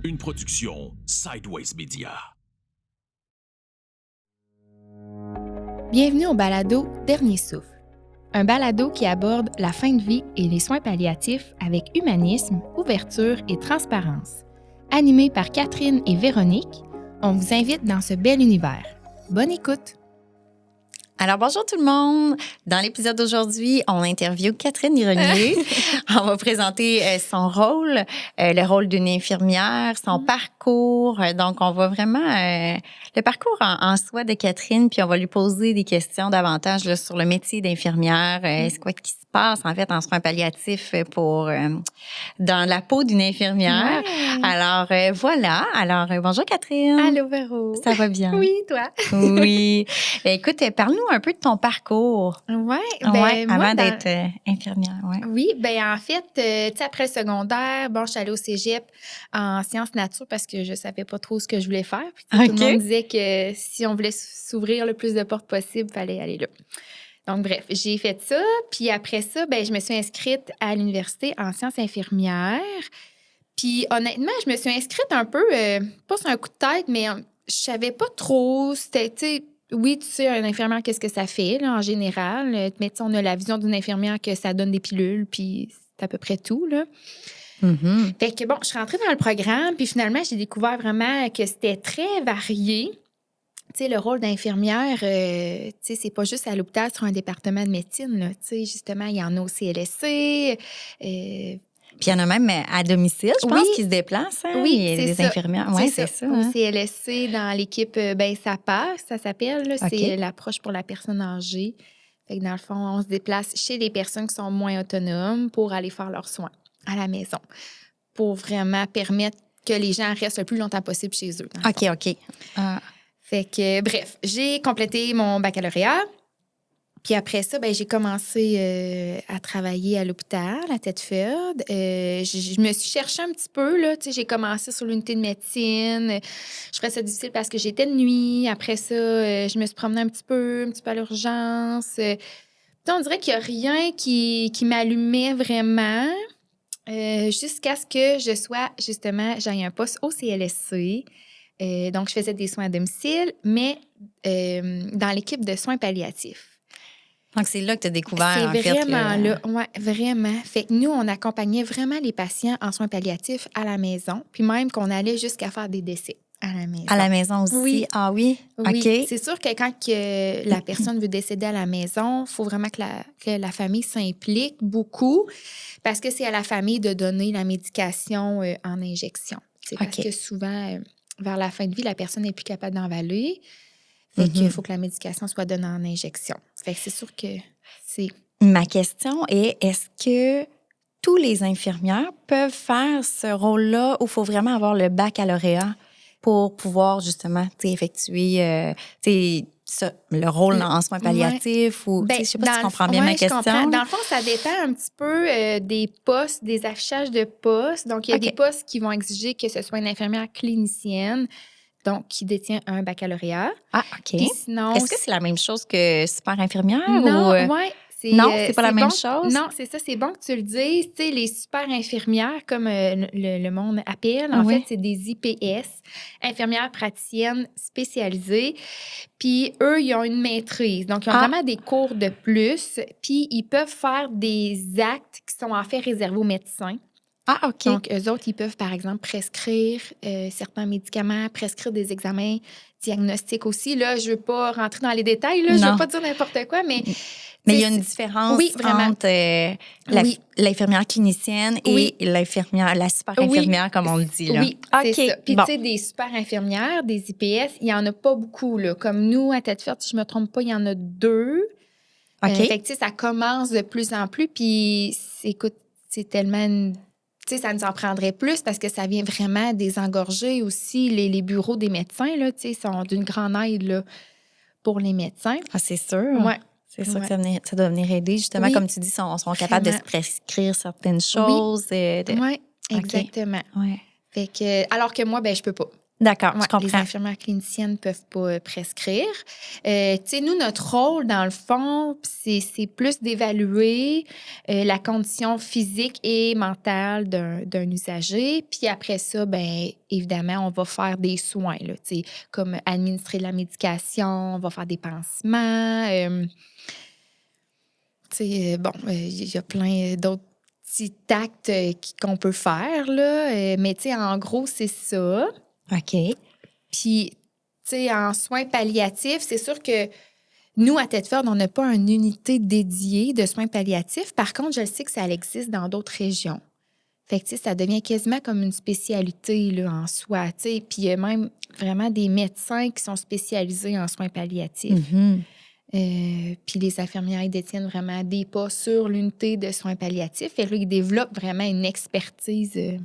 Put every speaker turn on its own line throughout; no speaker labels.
Une production Sideways Media.
Bienvenue au balado Dernier souffle. Un balado qui aborde la fin de vie et les soins palliatifs avec humanisme, ouverture et transparence. Animé par Catherine et Véronique, on vous invite dans ce bel univers. Bonne écoute!
Alors, bonjour tout le monde. Dans l'épisode d'aujourd'hui, on interviewe Catherine Grenier. On va présenter son rôle, le rôle d'une infirmière, son parcours. Donc, on va vraiment le parcours en soi de Catherine, puis on va lui poser des questions davantage là, sur le métier d'infirmière. C'est quoi qui se passe en fait en soins palliatifs pour dans la peau d'une infirmière.
Ouais.
Alors, voilà. Alors, bonjour Catherine.
Allô, Véro!
Ça va bien?
Oui, toi?
Oui. Écoute, parle-nous un peu de ton parcours.
Ouais,
Avant d'être infirmière. Ouais.
Oui, en fait, tu sais, après le secondaire, je suis allée au cégep en sciences nature parce que je savais pas trop ce que je voulais faire. Puis, tout le monde disait que si on voulait s'ouvrir le plus de portes possible, il fallait aller là. Donc, bref, j'ai fait ça. Puis après ça, je me suis inscrite à l'université en sciences infirmières. Puis honnêtement, je me suis inscrite un peu, pas sur un coup de tête, mais je savais pas trop. C'était, tu sais, oui, tu sais, une infirmière, qu'est-ce que ça fait, là, en général. Mais on a la vision d'une infirmière que ça donne des pilules, puis c'est à peu près tout, là.
Mm-hmm.
Fait que je suis rentrée dans le programme, puis finalement, j'ai découvert vraiment que c'était très varié. Tu sais, le rôle d'infirmière, tu sais, c'est pas juste à l'hôpital sur un département de médecine, là. Tu sais, justement, il y en a au CLSC.
Puis il y en a même à domicile, je pense, qui se déplacent. Hein?
Oui,
il y a des infirmières. Oui, c'est ça.
Au CLSC, dans l'équipe SAPA, ça s'appelle. Là, c'est l'approche pour la personne âgée. Fait que dans le fond, on se déplace chez les personnes qui sont moins autonomes pour aller faire leurs soins à la maison, pour vraiment permettre que les gens restent le plus longtemps possible chez eux.
OK.
Fait que, bref, j'ai complété mon baccalauréat. Puis après ça, j'ai commencé à travailler à l'hôpital, à Thetford. Je me suis cherchée un petit peu, là. Tu sais, j'ai commencé sur l'unité de médecine. Je trouvais ça difficile parce que j'étais de nuit. Après ça, je me suis promenée un petit peu à l'urgence. On dirait qu'il n'y a rien qui m'allumait vraiment jusqu'à ce que je sois, justement, j'aille un poste au CLSC. Donc, je faisais des soins à domicile, mais dans l'équipe de soins palliatifs.
Donc, c'est là que tu as découvert,
c'est vraiment là, oui, vraiment. Fait que nous, on accompagnait vraiment les patients en soins palliatifs à la maison, puis même qu'on allait jusqu'à faire des décès à la maison.
À la maison aussi?
Oui.
Ah oui?
Oui.
OK.
C'est sûr que quand la personne veut décéder à la maison, il faut vraiment que la famille s'implique beaucoup parce que c'est à la famille de donner la médication en injection. C'est parce que souvent, vers la fin de vie, la personne n'est plus capable d'envaler. Fait qu'il faut que la médication soit donnée en injection. Fait que c'est sûr que c'est...
Ma question est, est-ce que tous les infirmières peuvent faire ce rôle-là ou il faut vraiment avoir le baccalauréat pour pouvoir justement effectuer le rôle en soins palliatifs? Ou, je ne sais pas si tu comprends bien ma question.
Comprends. Dans le fond, ça dépend un petit peu des postes, des affichages de postes. Donc, il y a des postes qui vont exiger que ce soit une infirmière clinicienne, donc qui détient un baccalauréat.
Ah, OK.
Puis sinon,
est-ce que c'est la même chose que super infirmière?
Non,
non, c'est pas la même chose?
Non, c'est ça, c'est bon que tu le dises. Tu sais, les super infirmières, comme le monde appelle, en fait, c'est des IPS, infirmières praticiennes spécialisées. Puis eux, ils ont une maîtrise. Donc, ils ont vraiment des cours de plus. Puis ils peuvent faire des actes qui sont en fait réservés aux médecins.
Ah, OK.
Donc, eux autres, ils peuvent, par exemple, prescrire certains médicaments, prescrire des examens diagnostiques aussi. Là, je ne veux pas rentrer dans les détails, là, je ne veux pas dire n'importe quoi, mais...
Mais il y a une différence entre l'infirmière clinicienne et la super infirmière, comme on le dit. Là.
Oui, c'est ça. Puis, tu sais, des super infirmières, des IPS, il n'y en a pas beaucoup. Là. Comme nous, à Thetford, si je ne me trompe pas, il y en a 2. Fait que, tu sais, ça commence de plus en plus. Puis, écoute, c'est tellement... Tu sais, ça nous en prendrait plus parce que ça vient vraiment désengorger aussi. Les bureaux des médecins, là, tu sais, sont d'une grande aide là, pour les médecins.
Ah, c'est sûr.
Oui.
C'est sûr que ça doit venir aider. Justement, comme tu dis, sont capables de se prescrire certaines choses.
Oui, exactement.
Ouais.
Fait que, alors que moi, je peux pas.
D'accord,
Ouais,
je comprends.
les infirmières cliniciennes ne peuvent pas prescrire. Tu sais, nous, notre rôle, dans le fond, c'est plus d'évaluer la condition physique et mentale d'un usager. Puis après ça, bien, évidemment, on va faire des soins, là, tu sais, comme administrer de la médication, on va faire des pansements. Tu sais, bon, il y a plein d'autres petits actes qu'on peut faire, là. Mais tu sais, en gros, c'est ça.
OK.
Puis, tu sais, en soins palliatifs, c'est sûr que nous, à Thetford, on n'a pas une unité dédiée de soins palliatifs. Par contre, je sais que ça existe dans d'autres régions. Fait que, tu sais, ça devient quasiment comme une spécialité là, en soi, tu sais. Puis, il y a même vraiment des médecins qui sont spécialisés en soins palliatifs.
Mhm.
Puis, les infirmières, ils détiennent vraiment des pas sur l'unité de soins palliatifs. Et là, ils développent vraiment une expertise, tu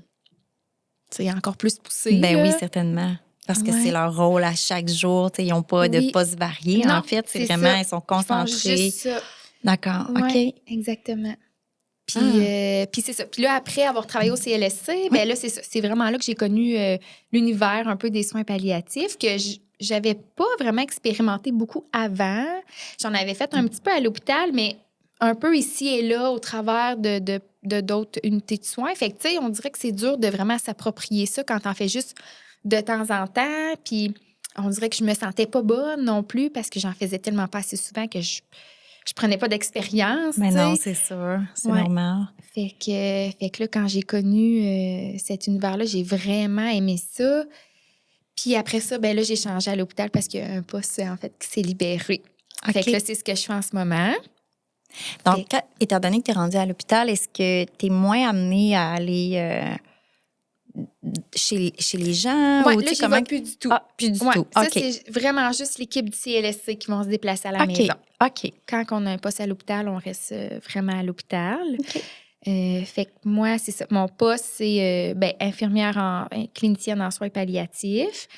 sais, encore plus poussée.
Ben
là.
oui, certainement. Parce que
Ouais.
c'est leur rôle à chaque jour. Ils n'ont pas de
Oui.
postes variés.
Non,
En fait, c'est
c'est
vraiment,
ça.
ils sont
Ils font
concentrés.
juste ça.
D'accord,
Oui,
OK.
exactement. Puis,
Ah.
puis c'est ça. Puis là, après avoir travaillé au CLSC, ben là, c'est ça. C'est vraiment là que j'ai connu l'univers un peu des soins palliatifs que j'avais pas vraiment expérimenté beaucoup avant. J'en avais fait un petit peu à l'hôpital, mais un peu ici et là au travers de d'autres unités de soins. Fait que, tu sais, on dirait que c'est dur de vraiment s'approprier ça quand on fait juste de temps en temps. Puis, on dirait que je me sentais pas bonne non plus parce que j'en faisais tellement pas assez souvent que je prenais pas d'expérience.
Mais
tu
non,
sais.
c'est sûr. C'est
Ouais.
normal.
Fait que là, quand j'ai connu cet univers-là, j'ai vraiment aimé ça. Puis après ça, ben là, j'ai changé à l'hôpital parce qu'il y a un poste, en fait, qui s'est libéré. Fait que
OK.
là, c'est ce que je fais en ce moment.
Donc, étant donné que tu es rendu à l'hôpital, est-ce que tu es moins amenée à aller chez les gens?
Ouais,
Ou,
là,
tu sais,
j'y
comment...
vais plus du tout.
Ah, plus du
Ouais,
tout.
ça,
OK.
c'est vraiment juste l'équipe du CLSC qui vont se déplacer à la
OK.
maison.
OK.
Quand on a un poste à l'hôpital, on reste vraiment à l'hôpital.
OK.
Fait que moi, c'est ça. Mon poste, c'est infirmière clinicienne en soins palliatifs.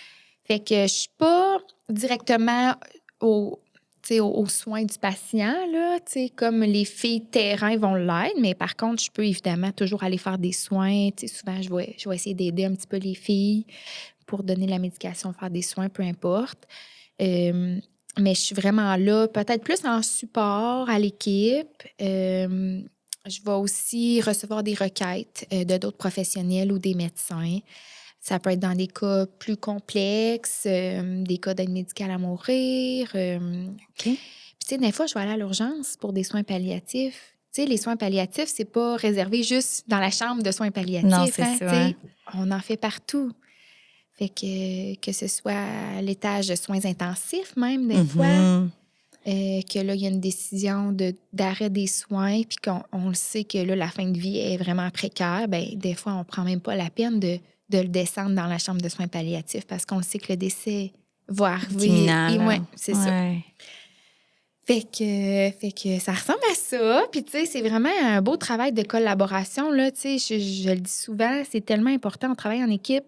Fait que je suis pas directement aux soins du patient, là, comme les filles terrain vont l'être, mais par contre, je peux évidemment toujours aller faire des soins. Souvent, je vais essayer d'aider un petit peu les filles pour donner la médication, faire des soins, peu importe. Mais je suis vraiment là, peut-être plus en support à l'équipe. Je vais aussi recevoir des requêtes de d'autres professionnels ou des médecins. Ça peut être dans des cas plus complexes, des cas d'aide médicale à mourir.
OK.
Puis, tu sais, des fois, je vais aller à l'urgence pour des soins palliatifs. Tu sais, les soins palliatifs, c'est pas réservé juste dans la chambre de soins palliatifs.
Non, c'est
hein,
ça.
tu sais. On en fait partout. Fait que ce soit à l'étage de soins intensifs, même, des fois,
Mhm.
que là, il y a une décision d'arrêt des soins, puis qu'on le sait que là, la fin de vie est vraiment précaire, bien, des fois, on prend même pas la peine de le descendre dans la chambre de soins palliatifs parce qu'on le sait que le décès va arriver.
Imminent,
Et
là.
ouais, c'est ça.
Ouais.
Fait que ça ressemble à ça. Puis, tu sais, c'est vraiment un beau travail de collaboration, là. Tu sais, je le dis souvent, c'est tellement important. On travaille en équipe.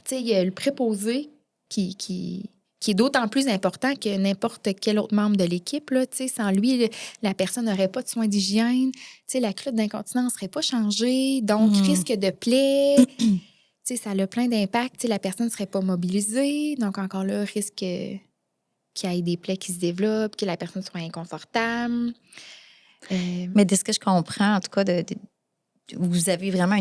Tu sais, il y a le préposé qui est d'autant plus important que n'importe quel autre membre de l'équipe, là. Tu sais, sans lui, la personne n'aurait pas de soins d'hygiène. Tu sais, la clotte d'incontinence ne serait pas changée. Donc, risque de plaie. Tu sais, ça a plein d'impacts. Tu sais, la personne ne serait pas mobilisée. Donc, encore là, risque qu'il y ait des plaies qui se développent, que la personne soit inconfortable.
Mais de ce que je comprends, en tout cas, vous avez vraiment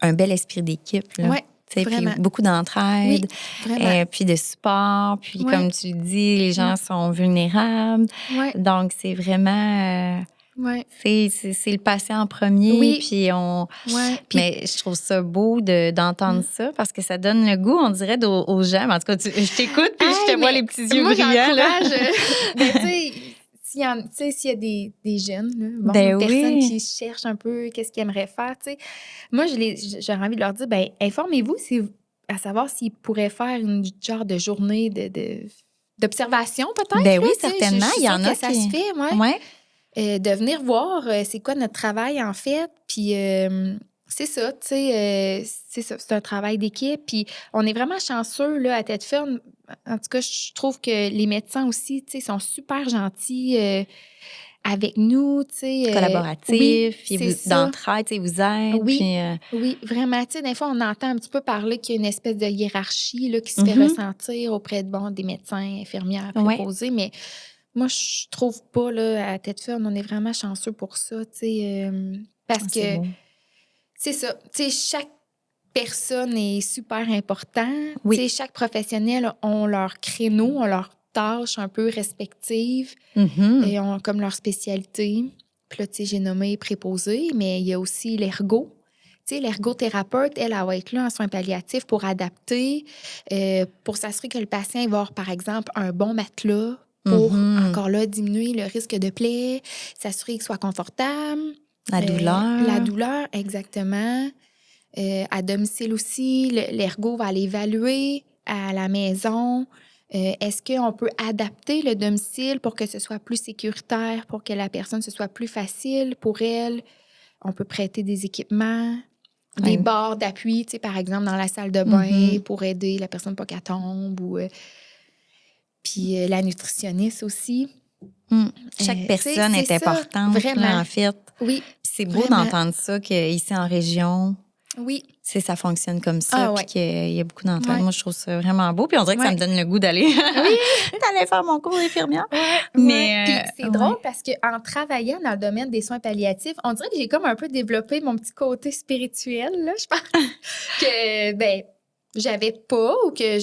un bel esprit d'équipe. Là.
Ouais,
Puis
vraiment.
beaucoup d'entraide,
Oui, vraiment.
puis de support. Puis,
Ouais.
comme tu dis, les gens sont vulnérables.
Ouais.
Donc, c'est vraiment...
Ouais.
c'est le patient en premier.
Oui.
Puis
Ouais.
Mais je trouve ça beau d'entendre ça parce que ça donne le goût, on dirait, aux gens. Mais en tout cas, je t'écoute puis je te vois les petits yeux
moi,
brillants. Là.
j'encourage. Ben, tu sais, s'il y a des jeunes, là, bon,
Ben
personnes
oui.
qui cherchent un peu qu'est-ce qu'ils aimeraient faire, tu sais. Moi, j'aurais envie de leur dire, ben informez-vous à savoir s'ils pourraient faire une genre de journée d'observation, peut-être.
Ben
là,
oui,
tu sais.
certainement.
Je suis
Il y en
sûre
a
que ça
qui...
se fait, ouais.
Ouais.
De venir voir c'est quoi notre travail, en fait. Puis c'est ça, tu sais, c'est ça, c'est un travail d'équipe. Puis on est vraiment chanceux, là, à Thetford. En tout cas, je trouve que les médecins aussi, tu sais, sont super gentils avec nous, tu sais.
Collaboratif,
Oui,
et
c'est
vous,
ça.
d'entraide, tu sais, vous aide.
Oui,
Puis,
oui, vraiment. Tu sais, des fois, on entend un petit peu parler qu'il y a une espèce de hiérarchie là, qui se fait
Mhm.
ressentir auprès de, bon, des médecins, infirmières,
Ouais.
préposés, mais moi, je trouve pas, là, à Thetford, on est vraiment chanceux pour ça, tu sais, parce
Ah, c'est
que
beau.
c'est ça, tu sais, chaque personne est super important.
Oui.
Tu sais, chaque professionnel ont leur créneau, ont leurs tâches un peu respectives
Mhm.
et ont comme leur spécialité. Puis là, tu sais, j'ai nommé préposé, mais il y a aussi l'ergo. Tu sais, l'ergothérapeute, elle va être là en soins palliatifs pour adapter, pour s'assurer que le patient va avoir, par exemple, un bon matelas pour, encore là, diminuer le risque de plaie, s'assurer qu'il soit confortable.
La douleur.
La douleur, exactement. À domicile aussi, l'ergo va l'évaluer à la maison. Est-ce qu'on peut adapter le domicile pour que ce soit plus sécuritaire, pour que la personne, ce soit plus facile pour elle? On peut prêter des équipements, des
Ouais.
barres d'appui, tu sais, par exemple, dans la salle de bain pour aider la personne pas qu'elle tombe. Puis la nutritionniste aussi.
Chaque
Tu sais,
personne
c'est
est
ça,
importante, là,
vraiment.
en fait.
Oui,
Puis c'est beau
vraiment.
d'entendre ça, qu'ici en région,
oui.
ça fonctionne comme ça,
Ah,
puis
ouais.
qu'il y a beaucoup d'entraide.
Ouais.
Moi, je trouve ça vraiment beau. Puis on dirait que ça
Ouais.
me donne le goût d'aller d'aller faire mon cours d'infirmière.
Ouais,
Mais,
Puis c'est
ouais.
drôle parce qu'en travaillant dans le domaine des soins palliatifs, on dirait que j'ai comme un peu développé mon petit côté spirituel, là, je pense. Que, ben, j'avais pas ou que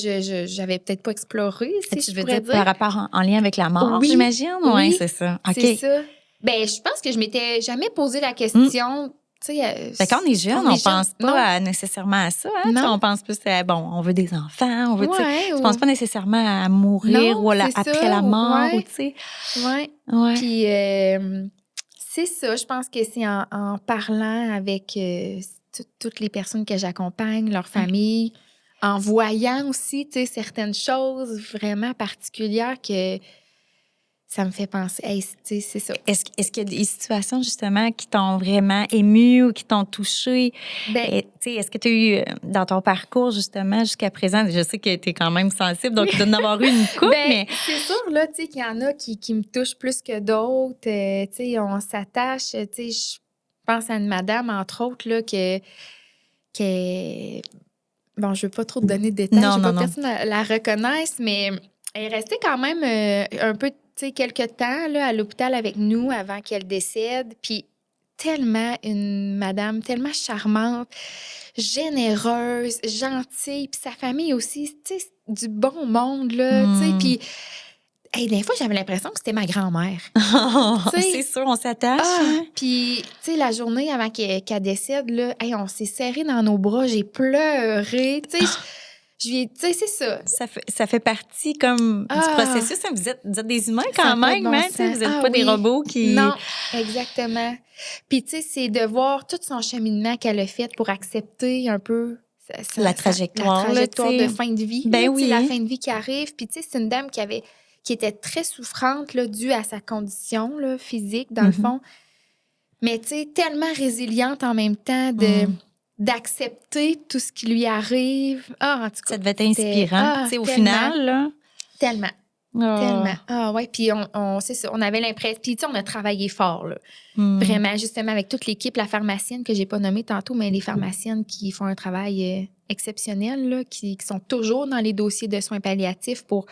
j'avais peut-être pas exploré, si
Tu
je
veux
pourrais
dire par
dire.
rapport en lien avec la mort,
Oui,
j'imagine? Oui,
oui,
c'est ça. OK.
c'est ça. Ben, je pense que je m'étais jamais posé la question, tu sais.
Fait quand on est jeune, on pense
Non.
pas nécessairement à ça. Hein? Tu sais,
Non.
on pense plus à, bon, on veut des enfants, on veut, tu sais,
Ouais,
tu penses pas nécessairement à mourir
non,
ou
c'est
après
ça.
la mort, ou
Ouais,
tu sais.
ouais.
Ouais.
Puis, c'est ça, je pense que c'est en parlant avec toutes les personnes que j'accompagne, leur famille, en voyant aussi, tu sais, certaines choses vraiment particulières que ça me fait penser, hey, tu sais, c'est ça.
Est-ce qu'il y a des situations, justement, qui t'ont vraiment ému ou qui t'ont touché?
Ben,
Tu sais, est-ce que tu as eu, dans ton parcours, justement, jusqu'à présent, je sais que tu es quand même sensible, donc il doit y en avoir eu une couple,
ben,
mais...
c'est sûr, là, tu sais, qu'il y en a qui me touchent plus que d'autres. Tu sais, on s'attache, tu sais, je pense à une madame, entre autres, là, que bon, je ne veux pas trop te donner de détails,
Non,
je veux
non,
pas que
non.
personne la reconnaisse, mais elle est restée quand même un peu, tu sais, quelques temps là, à l'hôpital avec nous avant qu'elle décède. Puis tellement une madame, tellement charmante, généreuse, gentille, puis sa famille aussi, tu sais, du bon monde, là, tu sais. Puis, hey, des fois, j'avais l'impression que c'était ma grand-mère. Tu sais,
C'est sûr, on s'attache.
ah,
Hein?
puis, tu sais, la journée avant qu'elle décède, là, hey, on s'est serrés dans nos bras, j'ai pleuré. Tu sais, je lui ai- tu sais, c'est ça.
Ça fait partie comme du
Ah,
processus. Hein. Vous êtes des humains
ça
quand
a pas de
même,
bon
hein? Tu sais,
sens.
vous n'êtes
Ah
pas des
oui.
robots qui...
Non, exactement. Puis, tu sais, c'est de voir tout son cheminement qu'elle a fait pour accepter un peu
La trajectoire, là, tu sais.
de fin de vie.
Ben
là, tu sais,
oui.
la fin de vie qui arrive. Puis, tu sais, c'est une dame qui était très souffrante, là, due à sa condition là, physique, dans le fond. Mais tu sais, tellement résiliente en même temps d'accepter tout ce qui lui arrive. Ah, en tout cas.
Ça devait être inspirant, tu sais, au final, là.
Tellement.
Oh.
Tellement. Ah ouais, puis c'est ça, on avait l'impression. Puis tu sais, on a travaillé fort, là. Vraiment, justement, avec toute l'équipe, la pharmacienne que j'ai pas nommée tantôt, mais les pharmaciennes qui font un travail exceptionnel, là, qui sont toujours dans les dossiers de soins palliatifs pour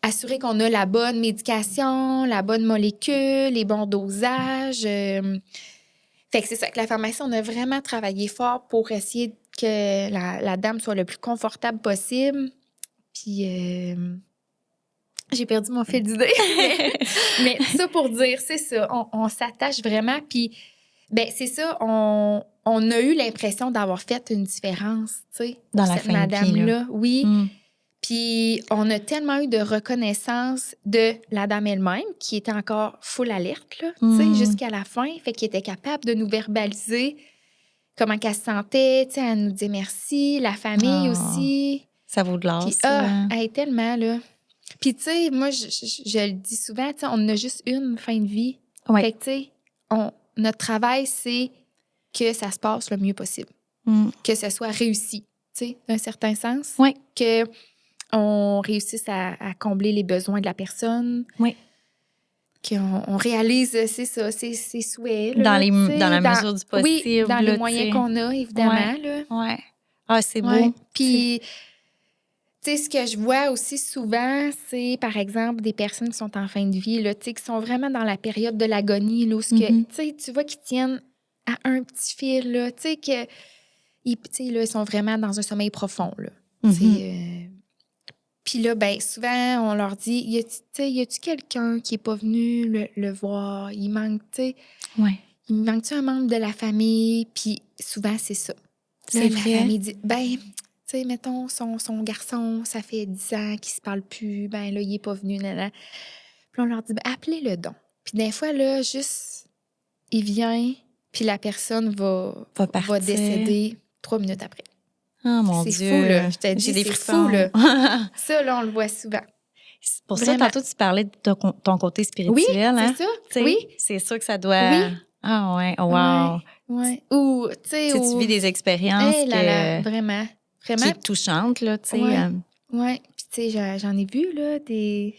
assurer qu'on a la bonne médication, la bonne molécule, les bons dosages. Fait que c'est ça, que la pharmacie, on a vraiment travaillé fort pour essayer que la dame soit le plus confortable possible. Puis, j'ai perdu mon fil d'idée. mais ça pour dire, c'est ça, on s'attache vraiment. Puis, ben c'est ça, on a eu l'impression d'avoir fait une différence, tu sais,
dans
pour
la
cette
fin de vie,
madame-là.
là.
Oui. Puis, on a tellement eu de reconnaissance de la dame elle-même, qui était encore full alerte, là, tu sais, jusqu'à la fin. Fait qu'elle était capable de nous verbaliser comment qu'elle se sentait, tu sais, elle nous dit merci, la famille aussi.
Ça vaut de l'or,
Puis,
ça.
elle est tellement, là. Puis, tu sais, moi, je le dis souvent, tu sais, on a juste une fin de vie.
Ouais.
Fait que, tu sais, notre travail, c'est que ça se passe le mieux possible. Que ce soit réussi, tu sais, d'un certain sens.
Oui.
Que on réussisse à combler les besoins de la personne.
Oui.
qu'on réalise, c'est ça, ses souhaits. Là,
dans la mesure du possible.
Oui, dans les
là,
moyens qu'on a, évidemment. Là.
Ouais. Ah, c'est
Ouais.
beau.
Puis, tu sais, ce que je vois aussi souvent, c'est, par exemple, des personnes qui sont en fin de vie, là, tu sais, qui sont vraiment dans la période de l'agonie, là, où tu sais, tu vois qu'ils tiennent à un petit fil, là, tu sais, que ils sont vraiment dans un sommeil profond, là. Puis là, ben souvent, on leur dit, y a-tu quelqu'un qui est pas venu le voir? Il manque, tu sais, il manque-tu un membre de la famille? Puis souvent, c'est ça.
C'est
La
vrai.
famille dit, ben, tu sais, mettons, son garçon, ça fait 10 ans qu'il se parle plus, ben là, il est pas venu, là. Puis on leur dit, ben, appelez-le donc. Puis des fois, là, juste, il vient, puis la personne va décéder 3 minutes après.
Oh mon Dieu.
C'est fou, là. Je t'ai dit,
J'ai des
c'est
frissons.
fou, là. Ça, là, on le voit souvent.
Pour
Vraiment.
ça, tantôt, tu parlais de ton côté spirituel.
Oui,
hein?
c'est ça.
T'sais,
oui.
C'est sûr que ça doit...
Oui.
Ah ouais, wow.
Ouais. Ou, tu sais...
Tu vis des expériences
vraiment.
qui te touchantes, là, tu sais.
Ouais. Puis, tu sais, j'en ai vu, là,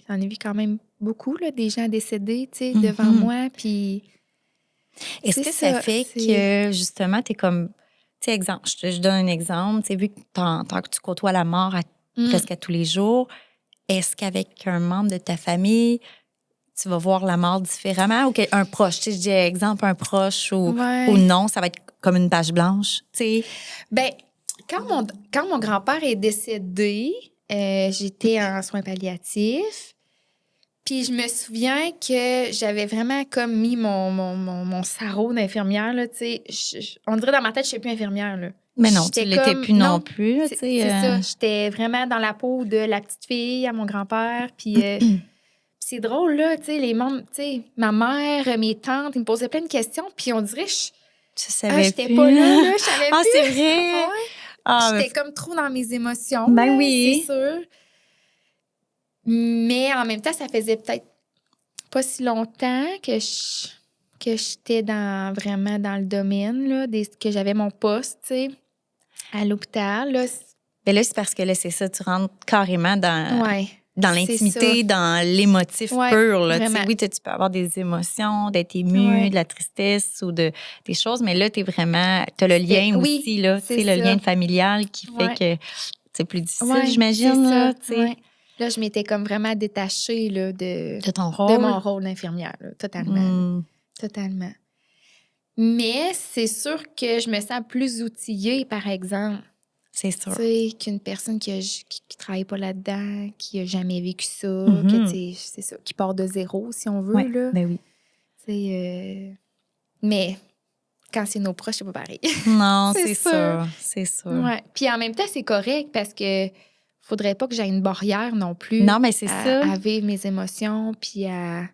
j'en ai vu quand même beaucoup, là, des gens décédés, tu sais, devant moi, puis...
Est-ce que ça fait que, justement, t'es comme... Tu sais, exemple, je donne un exemple. Tu sais, vu que tant que tu côtoies la mort presque à tous les jours, est-ce qu'avec un membre de ta famille, tu vas voir la mort différemment? Ou un proche, tu sais, je dis exemple, un proche ou non, ça va être comme une page blanche, tu sais?
Bien, quand mon grand-père est décédé, j'étais en soins palliatifs. Puis je me souviens que j'avais vraiment comme mis mon sarrau d'infirmière, là, tu sais. On dirait dans ma tête, je ne suis plus infirmière, là.
Mais non, tu l'étais plus non plus, tu sais.
C'est ça, j'étais vraiment dans la peau de la petite fille à mon grand-père, puis c'est drôle, là, tu sais, les membres, tu sais, ma mère, mes tantes, ils me posaient plein de questions, puis on dirait, j'étais pas là, je savais plus.
C'est vrai?
J'étais comme trop dans mes émotions,
ben
là,
oui.
c'est sûr. Mais en même temps, ça faisait peut-être pas si longtemps que j'étais vraiment dans le domaine, là, que j'avais mon poste, tu sais, à l'hôpital. Là.
Mais là, c'est parce que là, c'est ça, tu rentres carrément dans l'intimité, dans l'émotif pur. Là. Oui, tu peux avoir des émotions, d'être ému, de la tristesse ou des choses, mais là, tu as le lien aussi, là, le lien familial qui fait que c'est plus difficile, j'imagine. Là,
là, je m'étais comme vraiment détachée là, de mon rôle d'infirmière, là, totalement. Totalement. Mais c'est sûr que je me sens plus outillée, par exemple.
C'est sûr.
Tu sais, qu'une personne qui travaille pas là-dedans, qui a jamais vécu ça, que, c'est ça, qui part de zéro, si on veut, là.
Ben oui.
Mais quand c'est nos proches, c'est pas pareil.
Non, c'est sûr. C'est sûr.
Ouais. Puis en même temps, c'est correct parce que faudrait pas que j'aie une barrière non plus.
Non, mais c'est ça.
À vivre mes émotions, puis à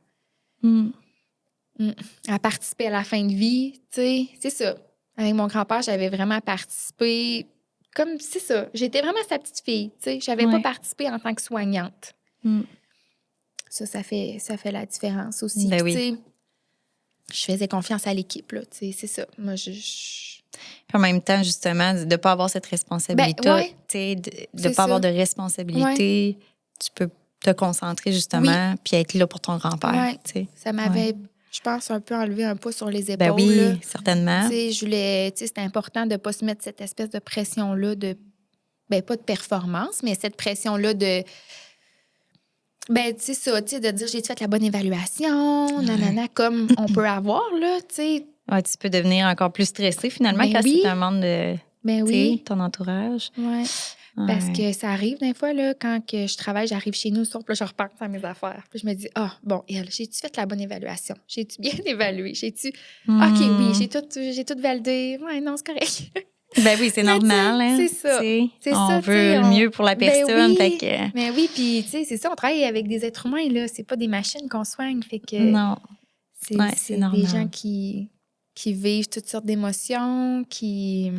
participer à la fin de vie, tu sais. C'est ça. Avec mon grand-père, j'avais vraiment participé... Comme, c'est ça, j'étais vraiment sa petite fille, tu sais. J'avais pas participé en tant que soignante. Ça fait la différence aussi.
Ben
Puis,
oui.
Je faisais confiance à l'équipe, là, tu sais, c'est ça. Moi,
Puis en même temps, justement, de ne pas avoir cette responsabilité, de ne pas avoir de responsabilité, tu peux te concentrer, justement, puis être là pour ton grand-père, tu sais.
Ça m'avait... Je pense un peu enlever un poids sur les épaules.
Ben oui,
là.
certainement.
C'était important de ne pas se mettre cette espèce de pression-là de... Ben, pas de performance, mais cette pression-là de... Ben, tu sais, ça, tu sais, de dire j'ai fait la bonne évaluation, nanana, comme on peut avoir, là, tu sais.
Ouais, tu peux devenir encore plus stressé, finalement, quand c'est un membre de ton entourage.
Oui. Parce que ça arrive des fois, là, quand que je travaille, j'arrive chez nous, puis là, je repense à mes affaires. Puis je me dis, bon, j'ai-tu fait la bonne évaluation? J'ai-tu bien évalué? OK, oui, j'ai tout validé. Ouais, non, c'est correct.
Ben oui, c'est normal. Hein?
C'est ça.
On veut le mieux pour la personne.
Mais oui, puis, tu sais, c'est ça, on travaille avec des êtres humains, là. C'est pas des machines qu'on soigne. Fait que.
Non.
C'est des gens qui vivent toutes sortes d'émotions, qui.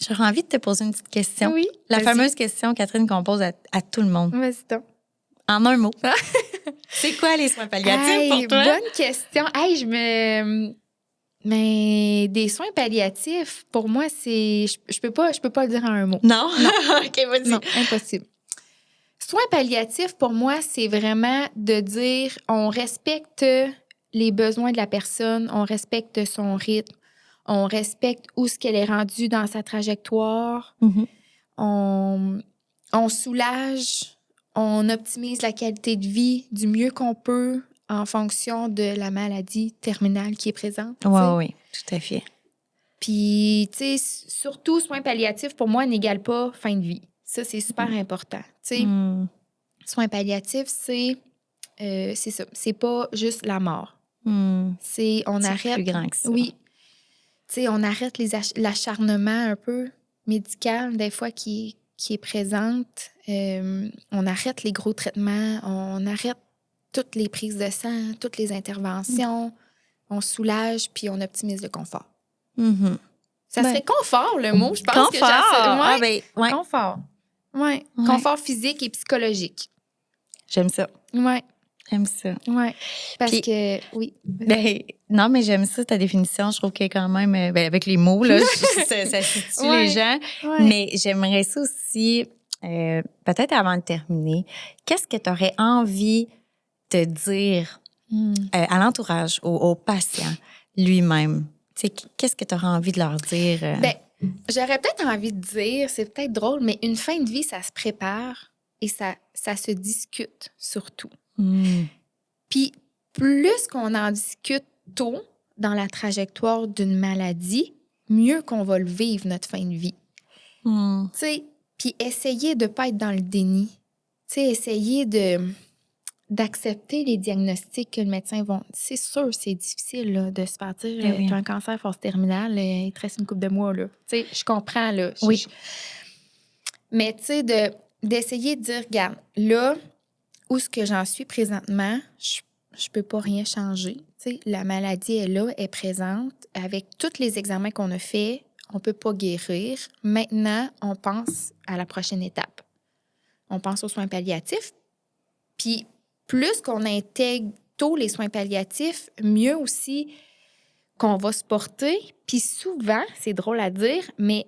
J'aurais envie de te poser une petite question.
Oui.
La fameuse question, Catherine, qu'on pose à tout le monde.
Vas-y donc.
En un mot. C'est quoi les soins palliatifs pour toi?
Bonne question. Mais des soins palliatifs, pour moi, c'est... Je peux pas le dire en un mot.
Non? OK, vas-y.
Non, impossible. soins palliatifs, pour moi, c'est vraiment de dire on respecte les besoins de la personne, on respecte son rythme, on respecte où ce qu'elle est rendue dans sa trajectoire, on soulage, on optimise la qualité de vie du mieux qu'on peut en fonction de la maladie terminale qui est présente.
Oui, tout à fait.
Puis, tu sais, surtout, soins palliatifs, pour moi, n'égale pas fin de vie. Ça, c'est super important. Tu sais, soins palliatifs, c'est ça. C'est pas juste la mort. C'est arrête...
plus grand que ça.
Oui. Tu sais, on arrête l'acharnement un peu médical, des fois, qui est présente. On arrête les gros traitements. On arrête toutes les prises de sang, toutes les interventions. On soulage, puis on optimise le confort. Ça serait confort, le mot, je pense.
Confort!
Confort. Oui. Confort physique et psychologique.
J'aime ça.
Oui.
J'aime ça.
Oui. Parce que, oui.
Non, mais j'aime ça, ta définition. Je trouve qu'elle est quand même, avec les mots, là, ça situe les gens.
Ouais.
Mais j'aimerais ça aussi, peut-être avant de terminer, qu'est-ce que tu aurais envie de dire à l'entourage, aux patients lui-même? Qu'est-ce que tu aurais envie de leur dire?
J'aurais peut-être envie de dire, c'est peut-être drôle, mais une fin de vie, ça se prépare et ça se discute surtout. Puis plus qu'on en discute tôt dans la trajectoire d'une maladie, mieux qu'on va le vivre, notre fin de vie. Tu sais, puis essayer de ne pas être dans le déni. Tu sais, essayer d'accepter les diagnostics que le médecin va... C'est sûr, c'est difficile là, de se faire dire tu as un cancer phase terminale, il te reste une couple de mois. Tu sais, je comprends. Là.
Oui.
Mais tu sais, d'essayer de dire, regarde, là, où est-ce que j'en suis présentement, je peux pas rien changer. Tu sais, la maladie est là, est présente. Avec tous les examens qu'on a faits, on peut pas guérir. Maintenant, on pense à la prochaine étape. On pense aux soins palliatifs. Puis, plus qu'on intègre tôt les soins palliatifs, mieux aussi qu'on va se porter. Puis souvent, c'est drôle à dire, mais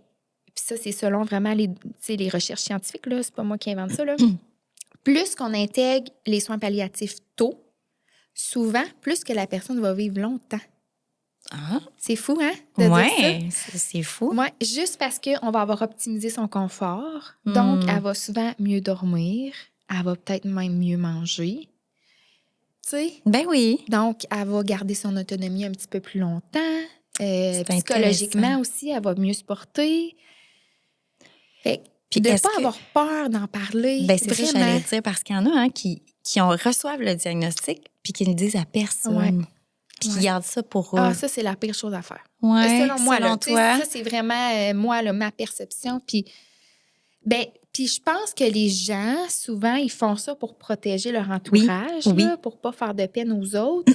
ça, c'est selon vraiment les recherches scientifiques, là, c'est pas moi qui invente ça, là. Plus qu'on intègre les soins palliatifs tôt, souvent, plus que la personne va vivre longtemps.
Ah.
C'est fou, hein, de dire
ça? C'est fou.
Oui, juste parce qu'on va avoir optimisé son confort. Donc, elle va souvent mieux dormir. Elle va peut-être même mieux manger. Tu sais?
Ben oui.
Donc, elle va garder son autonomie un petit peu plus longtemps. Psychologiquement aussi, elle va mieux se porter. Fait de ne pas avoir peur d'en parler.
Ben, c'est ça que j'allais dire, parce qu'il y en a qui reçoivent le diagnostic puis qui ne le disent à personne.
Ouais.
Puis qui gardent ça pour eux.
Ah, ça, c'est la pire chose à faire.
Ouais,
selon moi,
selon toi.
Ça, c'est vraiment, moi, là, ma perception. Puis je pense que les gens, souvent, ils font ça pour protéger leur entourage, là, pour pas faire de peine aux autres.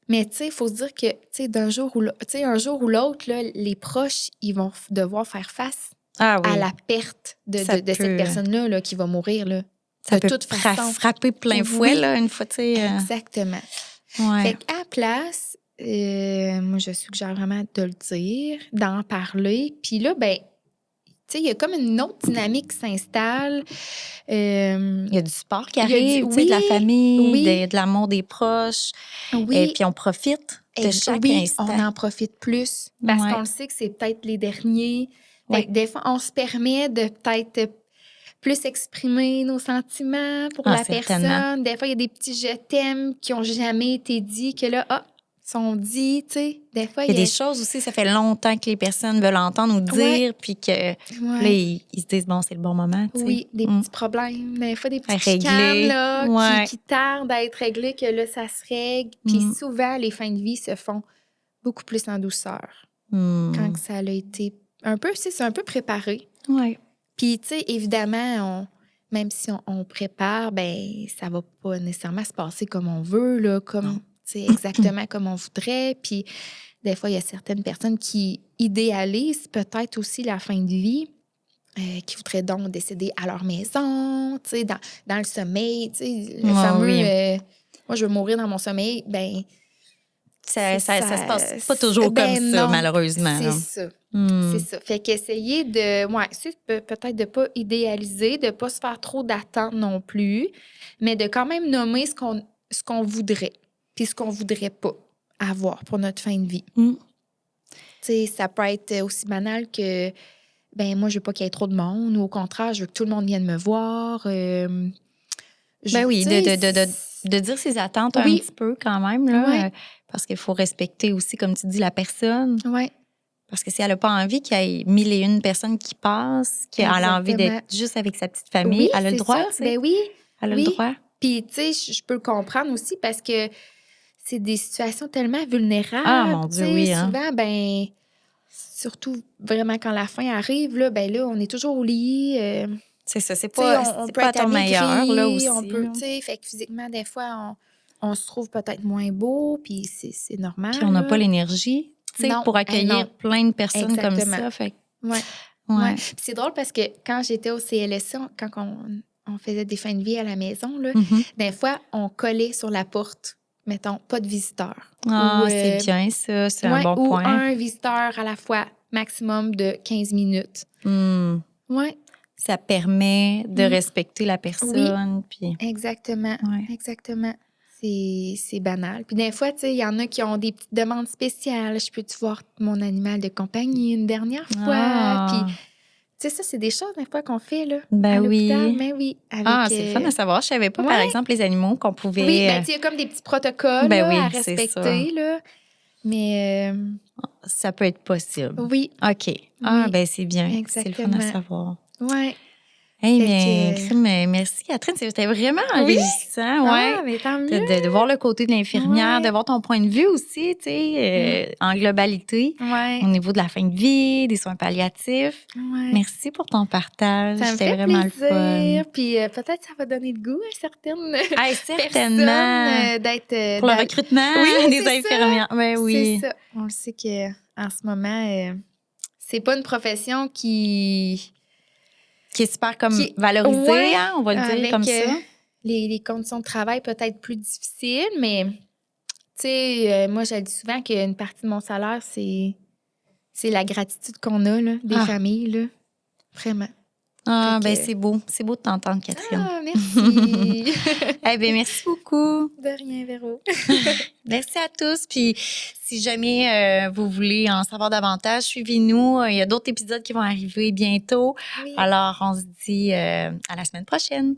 Mais, tu sais, il faut se dire que, tu sais, un jour ou l'autre, là, les proches, ils vont devoir faire face à la perte de cette personne-là là, qui va mourir, là.
Ça
de
peut
toute façon.
Frapper plein fouet, là, une fois, tu sais.
Exactement.
Ouais.
Fait qu'à la place, moi, je suggère vraiment de le dire, d'en parler. Puis là, ben, tu sais, il y a comme une autre dynamique qui s'installe.
Il y a du support qui arrive, tu sais, de la famille, de l'amour des proches.
Oui.
Et puis on profite de chaque instant.
On en profite plus parce qu'on le sait que c'est peut-être les derniers. Des fois, on se permet de peut-être plus exprimer nos sentiments pour la personne. Des fois, il y a des petits « je t'aime » qui n'ont jamais été dits, que là, sont dits, tu sais. Des fois,
il y a des choses aussi, ça fait longtemps que les personnes veulent entendre ou dire, puis que là, ils se disent, bon, c'est le bon moment, tu sais.
Oui, des petits problèmes, des fois, des petits chicanes, là, qui tardent à être réglés, que là, ça se règle. Puis souvent, les fins de vie se font beaucoup plus en douceur quand ça a été un peu, c'est un peu préparé.
Oui.
Puis, tu sais, évidemment, même si on prépare, ben ça va pas nécessairement se passer comme on veut, là, comme, tu sais, exactement comme on voudrait. Puis, des fois, il y a certaines personnes qui idéalisent peut-être aussi la fin de vie, qui voudraient donc décéder à leur maison, tu sais, dans le sommeil, tu sais, le fameux « moi, je veux mourir dans mon sommeil », ben
Ça se passe pas
c'est-
toujours
ben
comme ça,
non,
malheureusement.
C'est
là.
ça.
Hmm.
C'est ça. Fait qu'essayer de. Ouais, c'est peut-être de pas idéaliser, de pas se faire trop d'attentes non plus, mais de quand même nommer ce qu'on voudrait, puis ce qu'on voudrait pas avoir pour notre fin de vie.
Mm.
Tu sais, ça peut être aussi banal que, ben moi, je veux pas qu'il y ait trop de monde, ou au contraire, je veux que tout le monde vienne me voir.
Ben oui,
tu sais,
de dire ses attentes un
Oui.
petit peu quand même, là,
Ouais.
parce qu'il faut respecter aussi, comme tu dis, la personne.
Ouais.
Parce que si elle n'a pas envie qu'il y ait 1001 personnes qui passent, qu'elle a envie
Exactement.
d'être juste avec sa petite famille,
Oui,
elle a le
c'est
droit,
ça.
tu sais.
Ben oui.
Elle a
oui.
le droit.
Puis, tu sais, je peux le comprendre aussi parce que c'est des situations tellement vulnérables.
Ah, mon Dieu,
tu sais,
oui, hein.
Souvent, ben, surtout vraiment quand la fin arrive, là, ben là, on est toujours au lit.
C'est ça, c'est
Tu sais,
pas,
on
c'est
peut
pas à
être
ton meilleur, là,
amaigri,
aussi.
on peut,
là.
tu sais, fait que physiquement, des fois, on se trouve peut-être moins beau, puis c'est normal.
Puis on n'a
là.
pas l'énergie, tu sais,
Non,
pour accueillir
non.
plein de personnes comme
Exactement.
ça. Fait que,
Ouais.
ouais.
Ouais. Puis c'est drôle parce que quand j'étais au CLSA, quand on faisait des fins de vie à la maison, là,
Mhm.
des fois, on collait sur la porte, mettons, pas de visiteurs.
Ah,
Ou,
c'est bien ça, c'est un
ouais,
bon
ou
point.
un visiteur à la fois, maximum de 15 minutes.
Hmm.
Oui,
Ça permet de
Mm.
respecter la personne. Puis,
exactement.
ouais.
Exactement. C'est banal. Puis des fois, tu sais, il y en a qui ont des petites demandes spéciales. Je peux-tu voir mon animal de compagnie une dernière fois?
Ah.
Puis, tu sais, ça, c'est des choses, des fois, qu'on fait, là,
Ben
à l'hôpital.
oui.
Mais oui, avec...
Ah, c'est le fun à savoir. Je savais pas, par
ouais.
exemple, les animaux qu'on pouvait...
Oui, ben, tu sais, il y a comme des petits protocoles
Ben
là,
oui,
à
c'est
respecter, là. Mais
ça peut être possible.
oui,
OK. Ah,
Oui,
ben c'est bien. C'est le fun à
exactement.
savoir.
ouais.
Hey,
Fait
mais,
que-
crime, merci, Catherine. C'était vraiment
Oui?
enrichissant, ouais.
Ah, mais tant mieux.
De voir le côté de l'infirmière,
Ouais.
de voir ton point de vue aussi, tu sais, en globalité,
Ouais.
au niveau de la fin de vie, des soins palliatifs.
Ouais.
Merci pour ton partage.
Ça me
C'était
fait
vraiment le fun.
plaisir. Puis peut-être ça va donner le goût à certaines
Hey, certainement.
personnes d'être...
Pour le recrutement
Oui,
des
c'est ça.
infirmières. Ben oui.
C'est ça. On le sait qu'en ce moment, c'est pas une profession qui
Qui est super comme
Qui-
valorisée,
ouais,
hein, on va le dire
avec
comme ça.
les conditions de travail peut-être plus difficiles, mais tu sais, moi, je le dis souvent qu'une partie de mon salaire, c'est la gratitude qu'on a là, des
Ah.
familles, là. Vraiment.
Ah,
Fait
ben
que-
c'est beau. C'est beau de t'entendre, Catherine.
Ah, merci.
Eh bien, merci beaucoup.
De rien, Véro.
Merci à tous. Puis, si jamais vous voulez en savoir davantage, suivez-nous. Il y a d'autres épisodes qui vont arriver bientôt.
Oui.
Alors, on se dit à la semaine prochaine.